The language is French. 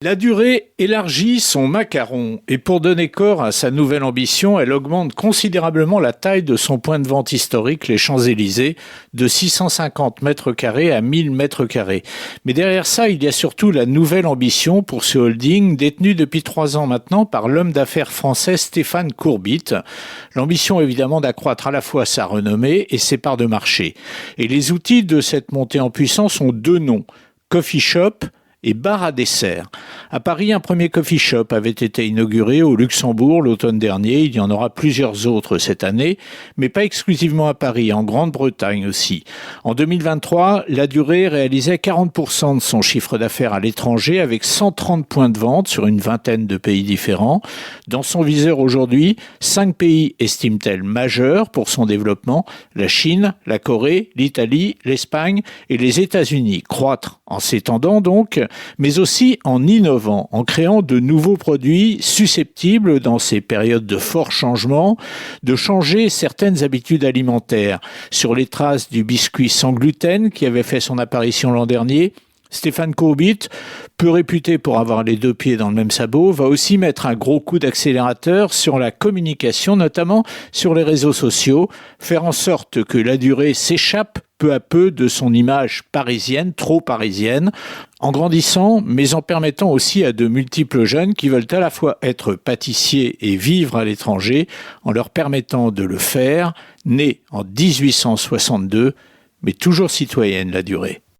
La durée élargit son macaron et pour donner corps à sa nouvelle ambition, elle augmente considérablement la taille de son point de vente historique, les Champs-Élysées, de 650 mètres carrés à 1000 mètres carrés. Mais derrière ça, il y a surtout la nouvelle ambition pour ce holding détenu depuis 3 ans maintenant par l'homme d'affaires français Stéphane Courbit. L'ambition évidemment d'accroître à la fois sa renommée et ses parts de marché. Et les outils de cette montée en puissance ont 2 noms, Coffee Shop et bar à dessert. À Paris, un premier coffee shop avait été inauguré au Luxembourg l'automne dernier. Il y en aura plusieurs autres cette année, mais pas exclusivement à Paris, en Grande-Bretagne aussi. En 2023, La Durée réalisait 40% de son chiffre d'affaires à l'étranger avec 130 points de vente sur une vingtaine de pays différents. Dans son viseur aujourd'hui, 5 pays estime-t-elle majeurs pour son développement, la Chine, la Corée, l'Italie, l'Espagne et les États-Unis. Croître en s'étendant donc, mais aussi en innovant, en créant de nouveaux produits susceptibles, dans ces périodes de forts changements, de changer certaines habitudes alimentaires. Sur les traces du biscuit sans gluten qui avait fait son apparition l'an dernier, Stéphane Courbit, peu réputé pour avoir les 2 pieds dans le même sabot, va aussi mettre un gros coup d'accélérateur sur la communication, notamment sur les réseaux sociaux, faire en sorte que La Durée s'échappe peu à peu de son image parisienne, trop parisienne, en grandissant, mais en permettant aussi à de multiples jeunes qui veulent à la fois être pâtissiers et vivre à l'étranger, en leur permettant de le faire, née en 1862, mais toujours citoyenne La Durée.